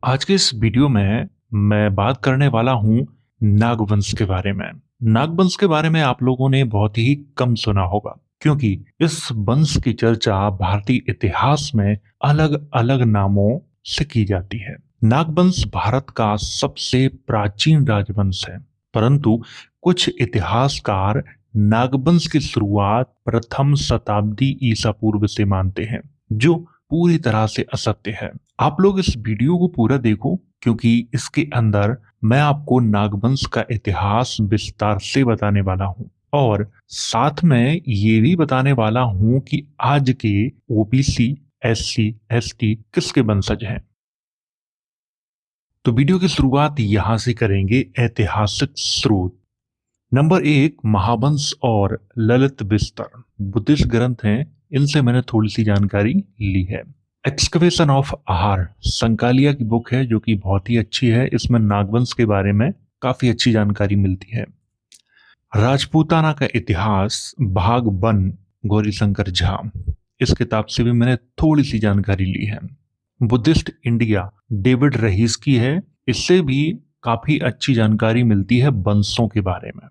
आज के इस वीडियो में मैं बात करने वाला हूं नागवंश के बारे में। नागवंश के बारे में आप लोगों ने बहुत ही कम सुना होगा, क्योंकि इस वंश की चर्चा भारतीय इतिहास में अलग अलग नामों से की जाती है। नागवंश भारत का सबसे प्राचीन राजवंश है, परंतु कुछ इतिहासकार नागवंश की शुरुआत प्रथम शताब्दी ईसा पूर्व से मानते हैं, जो पूरी तरह से असत्य है। आप लोग इस वीडियो को पूरा देखो, क्योंकि इसके अंदर मैं आपको नागवंश का इतिहास विस्तार से बताने वाला हूं और साथ में ये भी बताने वाला हूं कि आज के ओबीसी, एससी, एसटी किसके वंशज हैं। तो वीडियो की शुरुआत यहां से करेंगे। ऐतिहासिक स्रोत नंबर 1, महावंश और ललित विस्तर बुद्धिस्ट ग्रंथ हैं। इनसे मैंने थोड़ी सी जानकारी ली है। एक्सकवेशन ऑफ आहार संकालिया की बुक है, जो कि बहुत ही अच्छी है। इसमें नागवंश के बारे में काफी अच्छी जानकारी मिलती है। राजपूताना का इतिहास भाग 1, गौरीशंकर झा, इस किताब से भी मैंने थोड़ी सी जानकारी ली है। बुद्धिस्ट इंडिया डेविड रहीस की है। इससे भी काफी अच्छी जानकारी मिलती है वंशों के बारे में।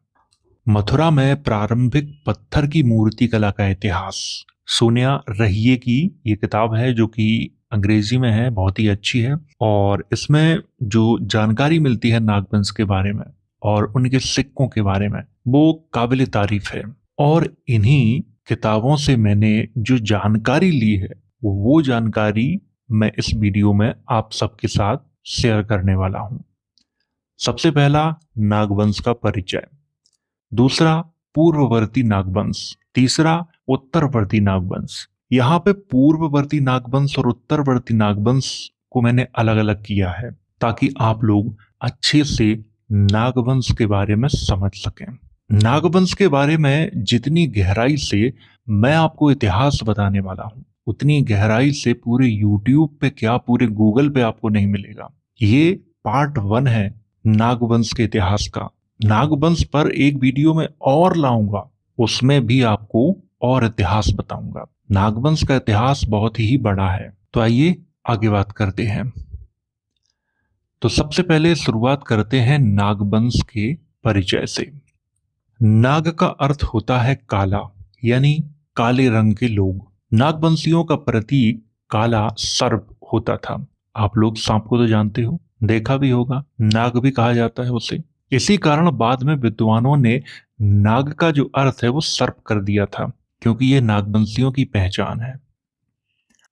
मथुरा में प्रारंभिक पत्थर की मूर्ति कला का इतिहास, सोनिया रहिए की ये किताब है, जो कि अंग्रेजी में है, बहुत ही अच्छी है। और इसमें जो जानकारी मिलती है नागवंश के बारे में और उनके सिक्कों के बारे में, वो काबिल तारीफ है। और इन्हीं किताबों से मैंने जो जानकारी ली है, वो जानकारी मैं इस वीडियो में आप सबके साथ शेयर करने वाला हूं। सबसे पहला, नागवंश का परिचय। दूसरा, पूर्ववर्ती नागवंश। तीसरा, उत्तरवर्ती नागवंश। यहाँ पे पूर्ववर्ती नागवंश और उत्तरवर्ती नागवंश को मैंने अलग अलग किया है, ताकि आप लोग अच्छे से नागवंश के बारे में समझ सकें। नागवंश के बारे में जितनी गहराई से मैं आपको इतिहास बताने वाला हूँ, उतनी गहराई से पूरे यूट्यूब पे क्या, पूरे गूगल पे आपको नहीं मिलेगा। ये पार्ट 1 है नागवंश के इतिहास का। नागवंश पर एक वीडियो में और लाऊंगा, उसमें भी आपको और इतिहास बताऊंगा। नागवंश का इतिहास बहुत ही बड़ा है। तो आइए आगे बात करते हैं। तो सबसे पहले शुरुआत करते हैं नागवंश के परिचय से। नाग का अर्थ होता है काला, यानी काले रंग के लोग। नागवंशियों का प्रतीक काला सर्प होता था। आप लोग सांप को तो जानते हो, देखा भी होगा, नाग भी कहा जाता है उसे। इसी कारण बाद में विद्वानों ने नाग का जो अर्थ है वो सर्प कर दिया था, क्योंकि ये नागवंशियों की पहचान है।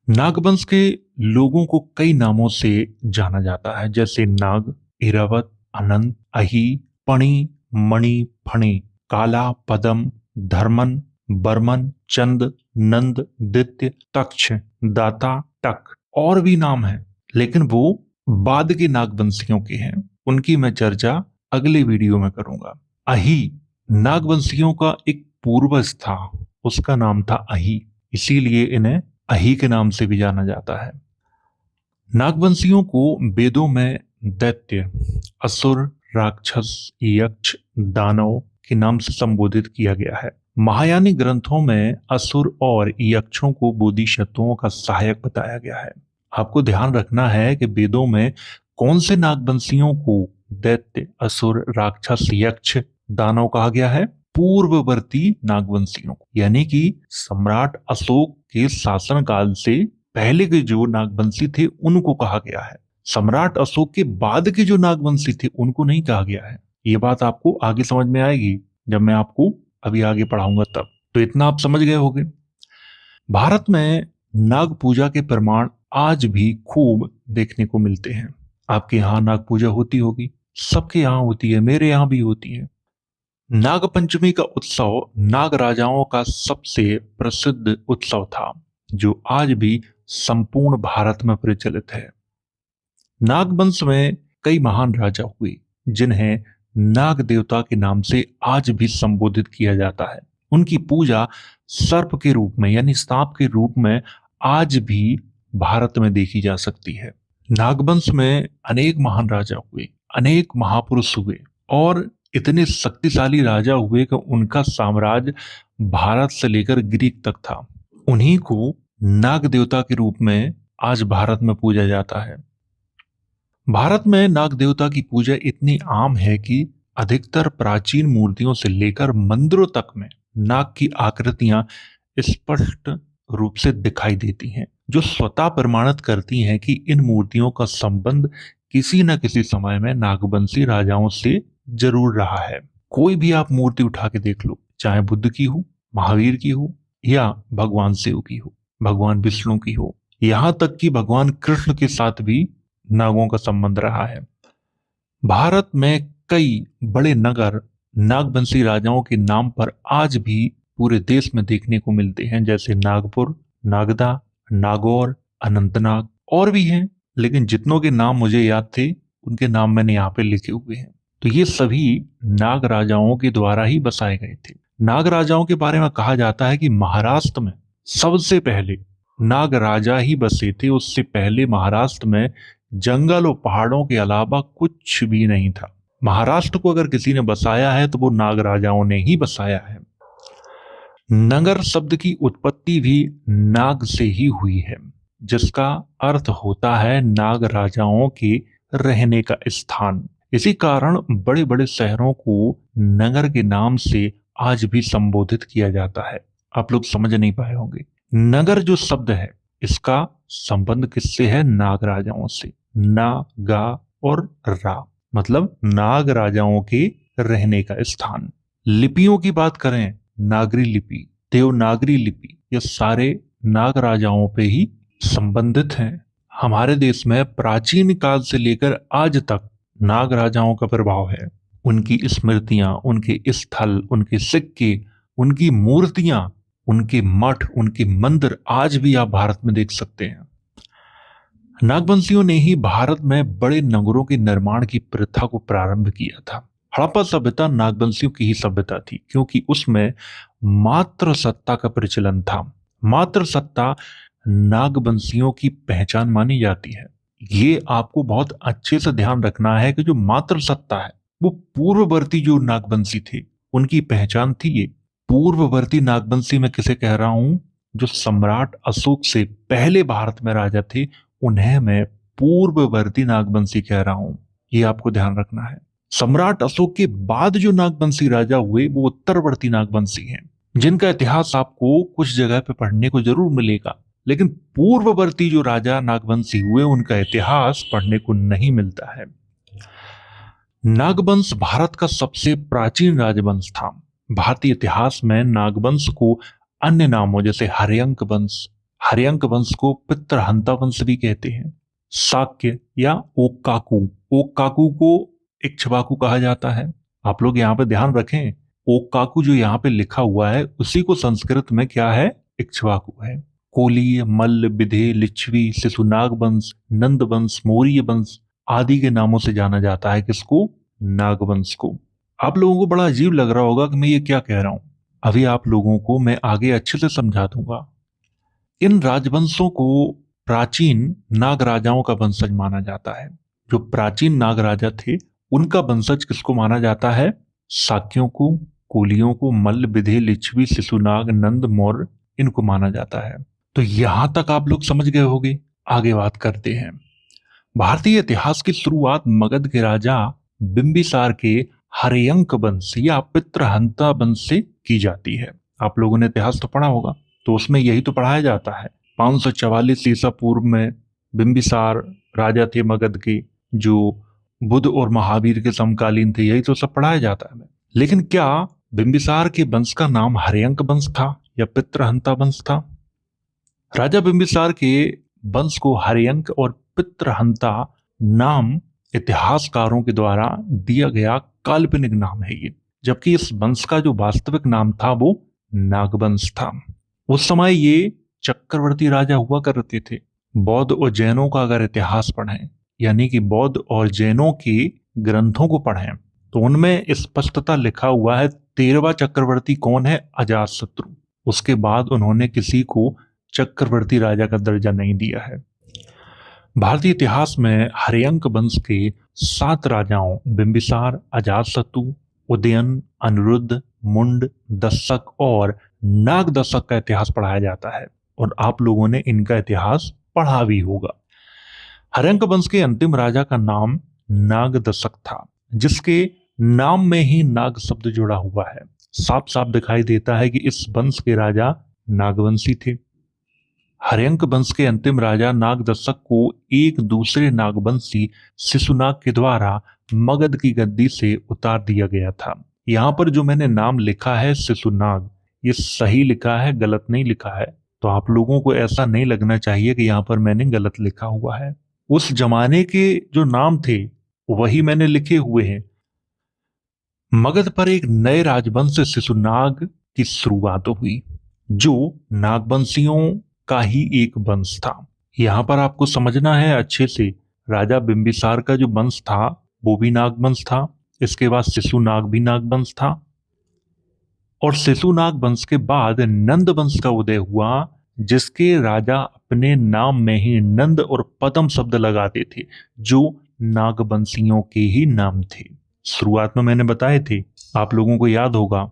नागवंश के लोगों को कई नामों से जाना जाता है, जैसे नाग, इरावत, अनंत, अही, पणि, मणि, फणि, काला, पदम, धर्मन, बर्मन, चंद, नंद, दित्य, तक्ष, दाता, टक और भी नाम है, लेकिन वो बाद के नागवंशियों के हैं। उनकी मैं चर्चा अगले वीडियो में करूंगा। अही नागवंशियों का एक पूर्वज था, उसका नाम था अही, इसीलिए इन्हें अही के नाम से भी जाना जाता है। नागवंशियों को वेदों में दैत्य, असुर, राक्षस, यक्ष, दानव के नाम से संबोधित किया गया है। महायानी ग्रंथों में असुर और यक्षों को बोधिसत्वों का सहायक बताया गया है। आपको ध्यान रखना है कि वेदों में कौन से नागवंशियों को दैत्य, असुर, राक्षस, यक्ष, दानव कहा गया है? पूर्ववर्ती नागवंशियों को, यानी कि सम्राट अशोक के शासनकाल से पहले के जो नागवंशी थे उनको कहा गया है। सम्राट अशोक के बाद के जो नागवंशी थे उनको नहीं कहा गया है। ये बात आपको आगे समझ में आएगी जब मैं आपको अभी आगे पढ़ाऊंगा तब। तो इतना आप समझ गए होंगे। भारत में नाग पूजा के प्रमाण आज भी खूब देखने को मिलते हैं। आपके यहाँ नाग पूजा होती होगी, सबके यहाँ होती है, मेरे यहाँ भी होती है। नाग पंचमी का उत्सव नाग राजाओं का सबसे प्रसिद्ध उत्सव था, जो आज भी संपूर्ण भारत में प्रचलित है। नागवंश में कई महान राजा हुए, जिन्हें नाग देवता के नाम से आज भी संबोधित किया जाता है। उनकी पूजा सर्प के रूप में, यानी सांप के रूप में आज भी भारत में देखी जा सकती है। नागवंश में अनेक महान राजा हुए, अनेक महापुरुष हुए और इतने शक्तिशाली राजा हुए कि उनका साम्राज्य भारत से लेकर ग्रीक तक था। उन्हीं को नाग देवता के रूप में आज भारत में पूजा जाता है। भारत में नाग देवता की पूजा इतनी आम है कि अधिकतर प्राचीन मूर्तियों से लेकर मंदिरों तक में नाग की आकृतियां स्पष्ट रूप से दिखाई देती हैं, जो स्वतः प्रमाणित करती हैं कि इन मूर्तियों का संबंध किसी न किसी समय में नागवंशी राजाओं से जरूर रहा है। कोई भी आप मूर्ति उठा के देख लो, चाहे बुद्ध की हो, महावीर की हो, या भगवान शिव की हो, भगवान विष्णु की हो, यहां तक कि भगवान कृष्ण के साथ भी नागों का संबंध रहा है। भारत में कई बड़े नगर नागवंशी राजाओं के नाम पर आज भी पूरे देश में देखने को मिलते हैं, जैसे नागपुर, नागदा, नागौर, अनंतनाग और भी हैं, लेकिन जितनों के नाम मुझे याद थे उनके नाम मैंने यहाँ पे लिखे हुए हैं। तो ये सभी नाग राजाओं के द्वारा ही बसाए गए थे। नाग राजाओं के बारे में कहा जाता है कि महाराष्ट्र में सबसे पहले नाग राजा ही बसे थे। उससे पहले महाराष्ट्र में जंगल और पहाड़ों के अलावा कुछ भी नहीं था। महाराष्ट्र को अगर किसी ने बसाया है तो वो नाग राजाओं ने ही बसाया है। नगर शब्द की उत्पत्ति भी नाग से ही हुई है, जिसका अर्थ होता है नाग राजाओं के रहने का स्थान। इसी कारण बड़े बड़े शहरों को नगर के नाम से आज भी संबोधित किया जाता है। आप लोग समझ नहीं पाए होंगे। नगर जो शब्द है इसका संबंध किससे है? नाग राजाओं से। ना, गा और रा मतलब नाग राजाओं के रहने का स्थान। लिपियों की बात करें, नागरी लिपि, देवनागरी लिपि, ये सारे नाग राजाओं पे ही संबंधित हैं। हमारे देश में प्राचीन काल से लेकर आज तक नाग राजाओं का प्रभाव है। उनकी स्मृतियां, उनके स्थल, उनके सिक्के, उनकी मूर्तियां, उनके मठ, उनके मंदिर आज भी आप भारत में देख सकते हैं। नागवंशियों ने ही भारत में बड़े नगरों के निर्माण की प्रथा को प्रारंभ किया था। हड़प्पा सभ्यता नागवंशियों की ही सभ्यता थी, क्योंकि उसमें मात्र सत्ता का प्रचलन था। मात्र सत्ता नागवंशियों की पहचान मानी जाती है। ये आपको बहुत अच्छे से ध्यान रखना है कि जो मात्र सत्ता है वो पूर्ववर्ती जो नागवंशी थे उनकी पहचान थी। ये पूर्ववर्ती नागवंशी मैं किसे कह रहा हूं? जो सम्राट अशोक से पहले भारत में राजा थे उन्हें मैं पूर्ववर्ती नागवंशी कह रहा हूं। ये आपको ध्यान रखना है। सम्राट अशोक के बाद जो नागवंशी राजा हुए वो उत्तरवर्ती नागवंशी हैं, जिनका इतिहास आपको कुछ जगह पे पढ़ने को जरूर मिलेगा, लेकिन पूर्ववर्ती जो राजा नागवंशी हुए उनका इतिहास पढ़ने को नहीं मिलता है। नागवंश भारत का सबसे प्राचीन राजवंश था। भारतीय इतिहास में नागवंश को अन्य नामों जैसे हर्यंक वंश को पितृहंता वंश भी कहते हैं। शाक्य या ओक्काकू को इक्ष्वाकु कहा जाता है। आप लोग यहाँ पे ध्यान रखें, ओक्काकू जो यहाँ पे लिखा हुआ है उसी को संस्कृत में क्या है? इक्ष्वाकु है। कोलीय, मल्ल, विधे, लिच्छवी, शिशुनाग वंश, नंद वंश, मौर्य वंश आदि के नामों से जाना जाता है किसको? नागवंश को। आप लोगों को बड़ा अजीब लग रहा होगा कि मैं ये क्या कह रहा हूं। अभी आप लोगों को मैं आगे अच्छे से समझा दूंगा। इन राजवंशों को प्राचीन नाग राजाओं का वंशज माना जाता है। जो प्राचीन नाग राजा थे उनका वंशज किसको माना जाता है? शाक्यों को, कोलियों को, मल्ल, विधे, लिच्छवी, शिशुनाग, नंद, मौर्य इनको माना जाता है। तो यहां तक आप लोग समझ गए होंगे। आगे बात करते हैं। भारतीय इतिहास की शुरुआत मगध के राजा बिंबिसार के हर्यंक वंश या पितृहंता वंश से की जाती है। आप लोगों ने इतिहास तो पढ़ा होगा, तो उसमें यही तो पढ़ाया जाता है। 544 ईसा पूर्व में बिंबिसार राजा थे मगध के, जो बुद्ध और महावीर के समकालीन थे। यही तो सब पढ़ाया जाता है। लेकिन क्या बिंबिसार के वंश का नाम हर्यंक वंश था या पितृहंता वंश था? राजा बिंबिसार के वंश को हर्यंक और पितृहंता नाम इतिहासकारों के द्वारा दिया गया काल्पनिक नाम है ये, जबकि इस वंश का जो वास्तविक नाम था वो नागवंश था। उस समय ये चक्रवर्ती राजा हुआ करते थे। बौद्ध और जैनों का अगर इतिहास पढ़ें, यानी कि बौद्ध और जैनों के ग्रंथों को पढ़ें, तो उनमें स्पष्टता लिखा हुआ है 13वां चक्रवर्ती कौन है? अजातशत्रु। उसके बाद उन्होंने किसी को चक्रवर्ती राजा का दर्जा नहीं दिया है। भारतीय इतिहास में हर्यंक वंश के 7 राजाओं बिंबिसार, अजातशत्रु, उदयन, अनिरुद्ध, मुंड, दशक और नागदशक का इतिहास पढ़ाया जाता है, और आप लोगों ने इनका इतिहास पढ़ा भी होगा। हर्यंक वंश के अंतिम राजा का नाम नागदशक था, जिसके नाम में ही नाग शब्द जुड़ा हुआ है। साफ साफ दिखाई देता है कि इस वंश के राजा नागवंशी थे। हर्यंक वंश के अंतिम राजा नागदशक को एक दूसरे नागवंशी शिशुनाग के द्वारा मगध की गद्दी से उतार दिया गया था। यहाँ पर जो मैंने नाम लिखा है शिशुनाग, ये सही लिखा है, गलत नहीं लिखा है। तो आप लोगों को ऐसा नहीं लगना चाहिए कि यहाँ पर मैंने गलत लिखा हुआ है। उस जमाने के जो नाम थे वही मैंने लिखे हुए हैं। मगध पर एक नए राजवंश शिशुनाग की शुरुआत हुई, जो नागवंशियों का ही एक वंश था। यहां पर आपको समझना है अच्छे से, राजा बिंबिसार का जो वंश था वो भी नागवंश था। इसके बाद शिशुनाग भी नागवंश था, और शिशुनाग वंश के बाद नंद वंश का उदय हुआ, जिसके राजा अपने नाम में ही नंद और पदम शब्द लगाते थे, जो नागवंशियों के ही नाम थे। शुरुआत में मैंने बताए थे, आप लोगों को याद होगा।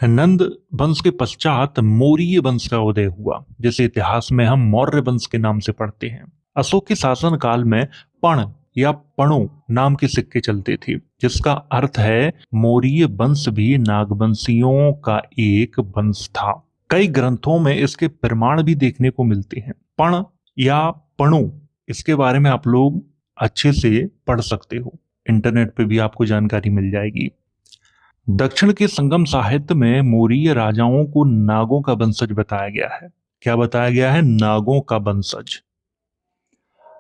नंद वंश के पश्चात मौर्य वंश का उदय हुआ, जैसे इतिहास में हम मौर्य वंश के नाम से पढ़ते हैं। अशोक के शासन काल में पण या पणो नाम के सिक्के चलते थे, जिसका अर्थ है मौर्य वंश भी नागवंशियों का एक वंश था। कई ग्रंथों में इसके प्रमाण भी देखने को मिलते हैं। पण या पणो, इसके बारे में आप लोग अच्छे से पढ़ सकते हो, इंटरनेट पे भी आपको जानकारी मिल जाएगी। दक्षिण के संगम साहित्य में मौर्य राजाओं को नागों का वंशज बताया गया है। क्या बताया गया है? नागों का वंशज।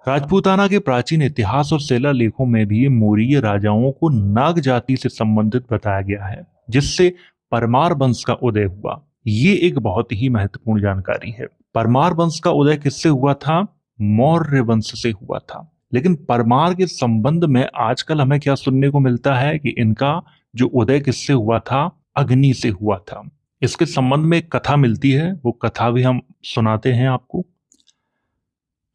राजपूताना के प्राचीन इतिहास और शिलालेखों में भी मौर्य राजाओं को नाग जाति से संबंधित बताया गया है, जिससे परमार वंश का उदय हुआ। ये एक बहुत ही महत्वपूर्ण जानकारी है। परमार वंश का उदय किससे हुआ था? मौर्य वंश से हुआ था। लेकिन परमार के संबंध में आजकल हमें क्या सुनने को मिलता है कि इनका जो उदय किससे हुआ था? अग्नि से हुआ था। इसके संबंध में एक कथा मिलती है, वो कथा भी हम सुनाते हैं आपको।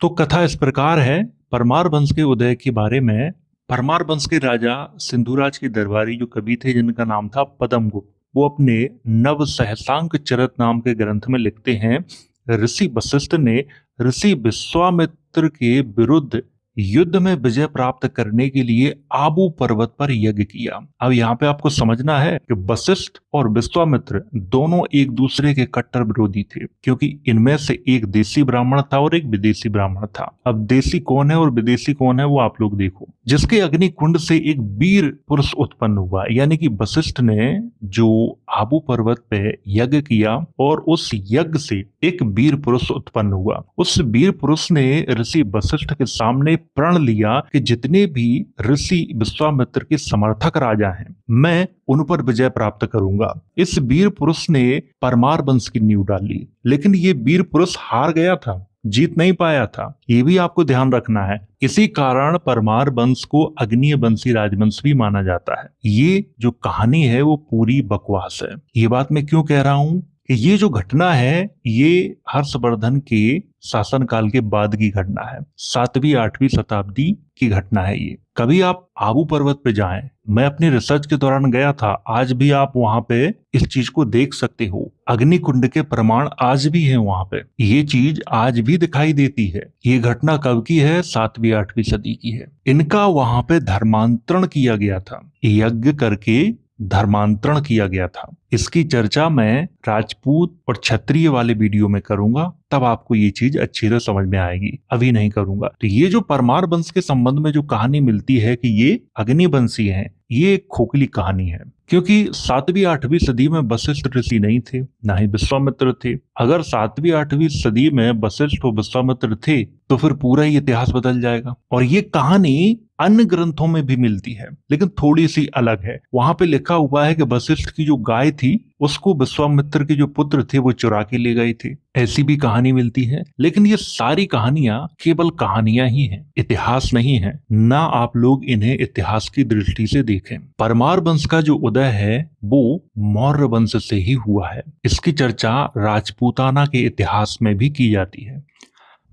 तो कथा इस प्रकार है परमार वंश के उदय के बारे में। परमार वंश के राजा सिंधुराज के दरबारी जो कवि थे, जिनका नाम था पद्मगुप्त, वो अपने नव सहसांक चरित नाम के ग्रंथ में लिखते हैं, ऋषि वशिष्ठ ने ऋषि विश्वामित्र के विरुद्ध युद्ध में विजय प्राप्त करने के लिए आबू पर्वत पर यज्ञ किया। अब यहाँ पे आपको समझना है कि वशिष्ठ और विश्वामित्र दोनों एक दूसरे के कट्टर विरोधी थे, क्योंकि इनमें से एक देसी ब्राह्मण था और एक विदेशी ब्राह्मण था। अब देसी कौन है और विदेशी कौन है वो आप लोग देखो। जिसके अग्नि कुंड से एक वीर पुरुष उत्पन्न हुआ, यानी कि वशिष्ठ ने जो आबू पर्वत पे यज्ञ किया और उस यज्ञ से एक वीर पुरुष उत्पन्न हुआ। उस वीर पुरुष ने ऋषि वशिष्ठ के सामने प्रण लिया कि जितने भी ऋषि विश्वामित्र के समर्थक राजा हैं, मैं उन पर विजय प्राप्त करूंगा। इस वीर पुरुष ने परमार वंश की नींव डाली, लेकिन ये वीर पुरुष हार गया था, जीत नहीं पाया था। ये भी आपको ध्यान रखना है। इसी कारण परमार वंश को अग्निय वंशी राजवंश भी माना जाता है। ये जो कहानी है वो पूरी बकवास है। ये बात मैं क्यों कह रहा हूं कि ये जो घटना है ये हर्षवर्धन के शासनकाल के बाद की घटना है, 7वीं 8वीं शताब्दी की घटना है। ये कभी आप आबू पर्वत पे जाएं, मैं अपनी रिसर्च के दौरान गया था, आज भी आप वहां पे इस चीज को देख सकते हो। अग्निकुंड के प्रमाण आज भी हैं वहां पे, ये चीज आज भी दिखाई देती है। ये घटना कब की है? 7वीं 8वीं सदी की है। इनका वहां पे धर्मांतरण किया गया था, यज्ञ करके धर्मांतरण किया गया था। इसकी चर्चा मैं राजपूत और क्षत्रिय वाले वीडियो में करूंगा, तब आपको ये चीज अच्छी तरह समझ में आएगी, अभी नहीं करूंगा। तो ये जो परमार वंश के संबंध में जो कहानी मिलती है कि ये अग्निवंशी हैं, ये एक खोखली कहानी है, क्योंकि 7वीं 8वीं सदी में वशिष्ठ ऋषि नहीं थे, ना ही विश्वामित्र थे। अगर 7वीं 8वीं सदी में वशिष्ठ और विश्वामित्र थे तो फिर पूरा ही इतिहास बदल जाएगा। और ये कहानी अन्य ग्रंथों में भी मिलती है, लेकिन थोड़ी सी अलग है। वहां पे लिखा हुआ है कि वशिष्ठ की जो गाय थी उसको विश्वामित्र के जो पुत्र थे वो चुरा के ले गए थे, ऐसी भी कहानी मिलती है। लेकिन ये सारी कहानियां केवल कहानियां ही हैं, इतिहास नहीं है। ना आप लोग इन्हें इतिहास की दृष्टि से देखें। परमार वंश का जो उदय है वो मौर्य वंश से ही हुआ है। इसकी चर्चा राजपूताना के इतिहास में भी की जाती है।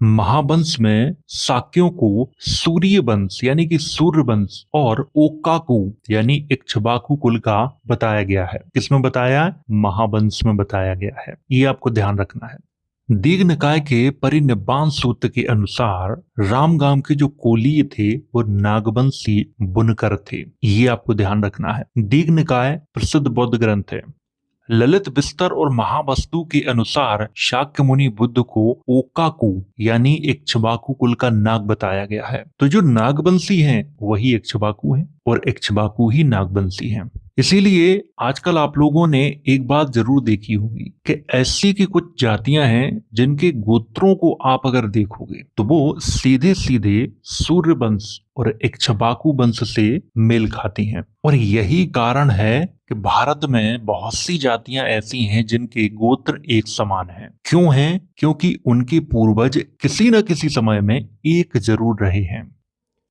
महावंश में शाक्यों को सूर्य वंश यानी कि सूर्य वंश और ओक्काकू यानी इक्ष्वाकु कुल का बताया गया है। किसमें बताया? महावंश में बताया गया है। ये आपको ध्यान रखना है। दीघ निकाय के परिनिब्बाण सूत्र के अनुसार रामगाम के जो कोलीय थे वो नागवंशी बुनकर थे। ये आपको ध्यान रखना है। दीघ निकाय प्रसिद्ध बौद्ध ग्रंथ है। ललित बिस्तर और महावस्तु के अनुसार शाक्य मुनि बुद्ध को ओकाकू यानी इक्ष्वाकु कुल का नाग बताया गया है। तो जो नागवंशी हैं वही इक्ष्वाकु हैं और इक्ष्वाकु ही नागवंशी हैं। इसीलिए आजकल आप लोगों ने एक बात जरूर देखी होगी कि ऐसी की कुछ जातियां हैं जिनके गोत्रों को आप अगर देखोगे तो वो सीधे सीधे सूर्य वंश और इक्ष्वाकु वंश से मेल खाती हैं। और यही कारण है कि भारत में बहुत सी जातियां ऐसी हैं जिनके गोत्र एक समान हैं। क्यों हैं? क्योंकि उनके पूर्वज किसी न किसी समय में एक जरूर रहे हैं।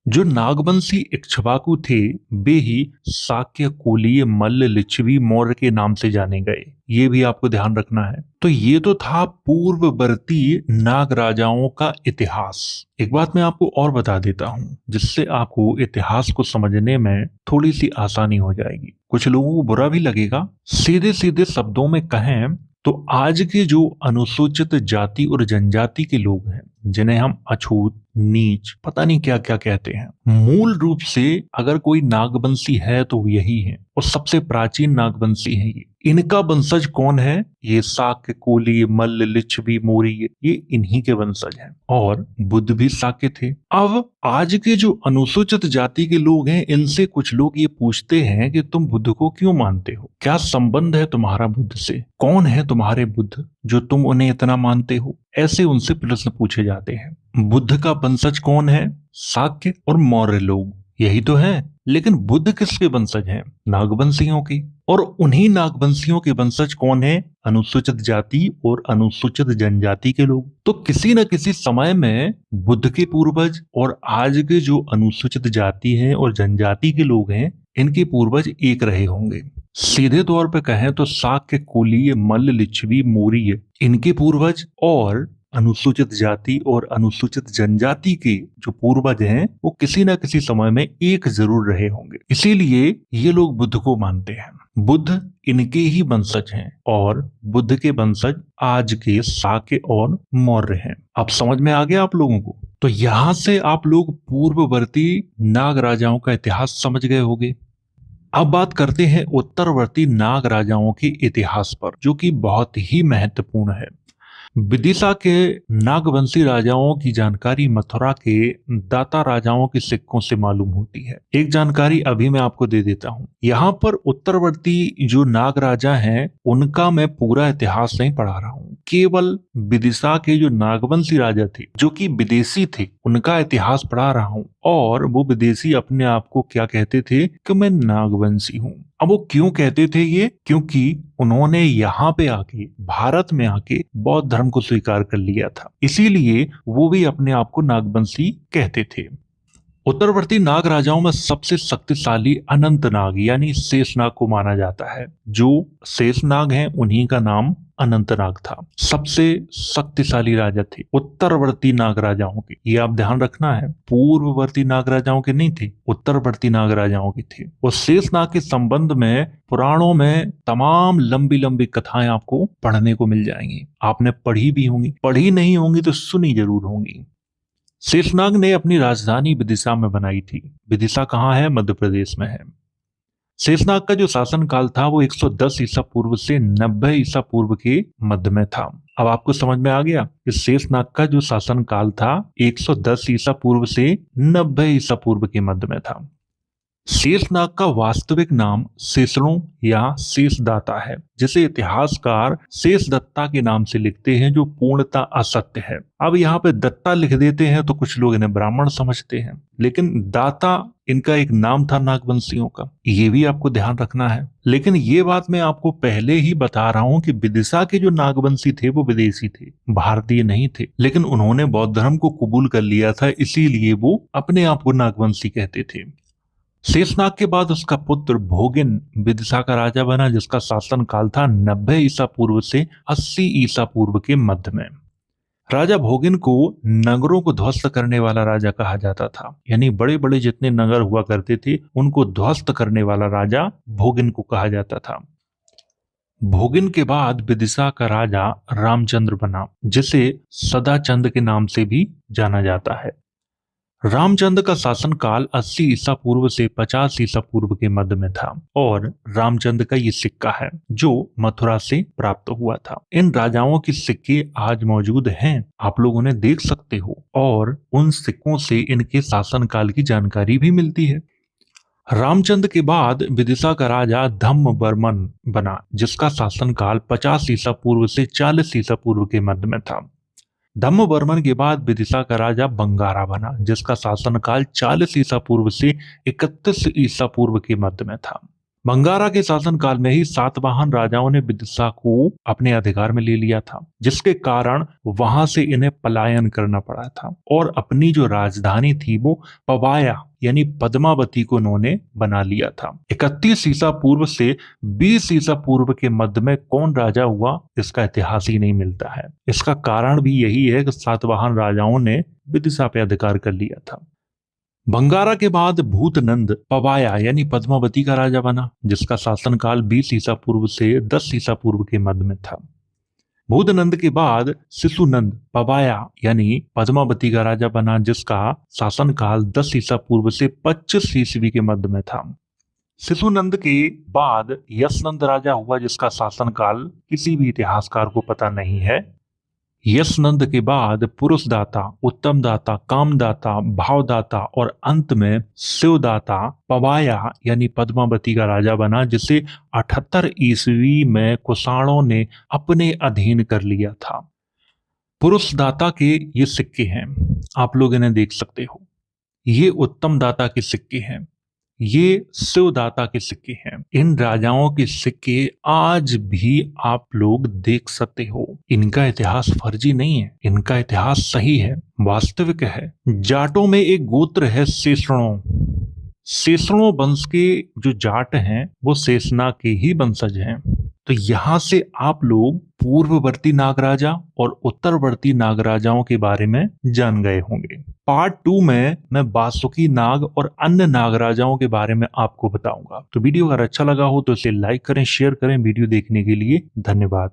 जो नागवंशी इक्ष्वाकु थे वे ही शाक्य कोलीय मल्ल लिच्छवी मौर्य के नाम से जाने गए। ये भी आपको ध्यान रखना है। तो ये तो था पूर्ववर्ती नाग राजाओं का इतिहास। एक बात मैं आपको और बता देता हूँ जिससे आपको इतिहास को समझने में थोड़ी सी आसानी हो जाएगी। कुछ लोगों को बुरा भी लगेगा। सीधे सीधे शब्दों में कहें तो आज के जो अनुसूचित जाति और जनजाति के लोग हैं जिन्हें हम अछूत, नीच, पता नहीं क्या क्या कहते हैं, मूल रूप से अगर कोई नागवंशी है तो यही है और सबसे प्राचीन नागवंशी है ये। इनका वंशज कौन है? ये शाक्य, कोली, मल्ल, लिच्छवी, मौर्य, ये इन्हीं के वंशज हैं। और बुद्ध भी शाक्य थे। अब आज के जो अनुसूचित जाति के लोग हैं इनसे कुछ लोग ये पूछते हैं कि तुम बुद्ध को क्यों मानते हो? क्या संबंध है तुम्हारा बुद्ध से? कौन है तुम्हारे बुद्ध जो तुम उन्हें इतना मानते हो? ऐसे उनसे प्रश्न पूछे जाते हैं। बुद्ध का वंशज कौन है? शाक्य और मौर्य लोग, यही तो है। लेकिन बुद्ध किसके वंशज हैं? नागवंशियों के। और उन्हीं नागवंशियों के वंशज कौन है? अनुसूचित जाति और अनुसूचित जनजाति के लोग। तो किसी न किसी समय में बुद्ध के पूर्वज और आज के जो अनुसूचित जाति हैं और जनजाति के लोग हैं इनके पूर्वज एक रहे होंगे। सीधे तौर पे कहें तो शाक्य, कोलीय, मल्ल, लिच्छवी, मौर्य इनके पूर्वज और अनुसूचित जाति और अनुसूचित जनजाति के जो पूर्वज हैं वो किसी न किसी समय में एक जरूर रहे होंगे। इसीलिए ये लोग बुद्ध को मानते हैं। बुद्ध इनके ही वंशज हैं और बुद्ध के वंशज आज के शाक्य और मौर्य हैं। अब समझ में आ गया आप लोगों को? तो यहाँ से आप लोग पूर्ववर्ती नाग राजाओं का इतिहास समझ गए होंगे। अब बात करते हैं उत्तरवर्ती नाग राजाओं के इतिहास पर, जो कि बहुत ही महत्वपूर्ण है। विदिशा के नागवंशी राजाओं की जानकारी मथुरा के दाता राजाओं के सिक्कों से मालूम होती है। एक जानकारी अभी मैं आपको दे देता हूँ। यहाँ पर उत्तरवर्ती जो नाग राजा हैं उनका मैं पूरा इतिहास नहीं पढ़ा रहा हूँ, केवल विदिशा के जो नागवंशी राजा थे जो कि विदेशी थे उनका इतिहास पढ़ा रहा हूँ। और वो विदेशी अपने आप को क्या कहते थे कि मैं नागवंशी हूँ। अब वो क्यों कहते थे ये? क्योंकि उन्होंने यहाँ पे आके, भारत में आके बौद्ध धर्म को स्वीकार कर लिया था, इसीलिए वो भी अपने आप को नागवंशी कहते थे। उत्तरवर्ती नाग राजाओं में सबसे शक्तिशाली अनंतनाग यानी शेषनाग को माना जाता है। जो शेषनाग हैं उन्हीं का नाम अनंतनाग था। सबसे शक्तिशाली राजा थे उत्तरवर्ती नाग राजाओं के। ये आप ध्यान रखना है, पूर्ववर्ती नाग राजाओं के नहीं थे, उत्तरवर्ती नाग राजाओं के थे। और शेषनाग के संबंध में पुराणों में तमाम लंबी लंबी कथाएं आपको पढ़ने को मिल जाएंगी। आपने पढ़ी भी होंगी, पढ़ी नहीं होंगी तो सुनी जरूर होंगी। शेषनाग ने अपनी राजधानी विदिशा में बनाई थी। विदिशा कहाँ है? मध्य प्रदेश में है। शेषनाग का जो शासन काल था वो 110 ईसा पूर्व से 90 ईसा पूर्व के मध्य में था। अब आपको समझ में आ गया कि शेषनाग का जो शासन काल था 110 ईसा पूर्व से 90 ईसा पूर्व के मध्य में था। शेषनाग का वास्तविक नाम शेषणु या शेषदाता है, जिसे इतिहासकार शेषदत्ता के नाम से लिखते हैं, जो पूर्णता असत्य है। अब यहाँ पे दत्ता लिख देते हैं तो कुछ लोग इन्हें ब्राह्मण समझते हैं, लेकिन दाता इनका एक नाम था नागवंशियों का, ये भी आपको ध्यान रखना है। लेकिन ये बात मैं आपको पहले ही बता रहा हूँ कि विदिशा के जो नागवंशी थे वो विदेशी थे, भारतीय नहीं थे, लेकिन उन्होंने बौद्ध धर्म को कबूल कर लिया था, इसीलिए वो अपने आप को नागवंशी कहते थे। शेषनाग के बाद उसका पुत्र भोगिन विदिशा का राजा बना, जिसका शासन काल था 90 ईसा पूर्व से 80 ईसा पूर्व के मध्य में। राजा भोगिन को नगरों को ध्वस्त करने वाला राजा कहा जाता था, यानी बड़े बड़े जितने नगर हुआ करते थे उनको ध्वस्त करने वाला राजा भोगिन को कहा जाता था। भोगिन के बाद विदिशा का राजा रामचंद्र बना, जिसे सदाचंद के नाम से भी जाना जाता है। रामचंद्र का शासनकाल 80 ईसा पूर्व से 50 ईसा पूर्व के मध्य में था और रामचंद्र का ये सिक्का है जो मथुरा से प्राप्त हुआ था। इन राजाओं के सिक्के आज मौजूद हैं, आप लोग उन्हें देख सकते हो और उन सिक्कों से इनके शासनकाल की जानकारी भी मिलती है। रामचंद्र के बाद विदिशा का राजा धम्मवर्मन बना, जिसका शासनकाल 50 ईसा पूर्व से 40 ईसा पूर्व के मध्य में था। धम्मवर्मन के बाद विदिशा का राजा बंगारा बना, जिसका शासनकाल 40 ईसा पूर्व से 31 ईसा पूर्व के मध्य में था। बंगारा के शासनकाल में ही सातवाहन राजाओं ने विदिशा को अपने अधिकार में ले लिया था, जिसके कारण वहां से इन्हें पलायन करना पड़ा था और अपनी जो राजधानी थी वो पवाया यानी पद्मावती को उन्होंने बना लिया था। 31 ईसा पूर्व से 20 ईसा पूर्व के मध्य में कौन राजा हुआ, इसका इतिहास ही नहीं मिलता है। इसका कारण भी यही है कि सातवाहन राजाओं ने विदिशा पे अधिकार कर लिया था। बंगारा के बाद भूतनंद पवाया यानी पद्मावती का राजा बना, जिसका शासनकाल 20 ईसा पूर्व से 10 ईसा पूर्व के मध्य में था। भूतनंद के बाद शिशुनंद पवाया यानी पद्मावती का राजा बना, जिसका शासनकाल 10 ईसा पूर्व से 25 ईस्वी के मध्य में था। शिशुनंद के बाद यशनंद राजा हुआ, जिसका शासनकाल किसी भी इतिहासकार को पता नहीं है। यशनंद के बाद पुरुषदाता, उत्तमदाता, कामदाता, भावदाता और अंत में शिवदाता पवाया यानी पद्मावती का राजा बना, जिसे 78 ईस्वी में कुषाणों ने अपने अधीन कर लिया था। पुरुषदाता के ये सिक्के हैं, आप लोग इन्हें देख सकते हो। ये उत्तमदाता के सिक्के हैं, ये शिवदाता के सिक्के हैं। इन राजाओं के सिक्के आज भी आप लोग देख सकते हो। इनका इतिहास फर्जी नहीं है, इनका इतिहास सही है, वास्तविक है। जाटों में एक गोत्र है शेषणों। शेषणों वंश के जो जाट हैं वो शेषना के ही वंशज हैं। तो यहां से आप लोग पूर्ववर्ती नागराजा और उत्तरवर्ती नागराजाओं के बारे में जान गए होंगे। पार्ट 2 में मैं वासुकी नाग और अन्य नागराजाओं के बारे में आपको बताऊंगा। तो वीडियो अगर अच्छा लगा हो तो इसे लाइक करें, शेयर करें। वीडियो देखने के लिए धन्यवाद।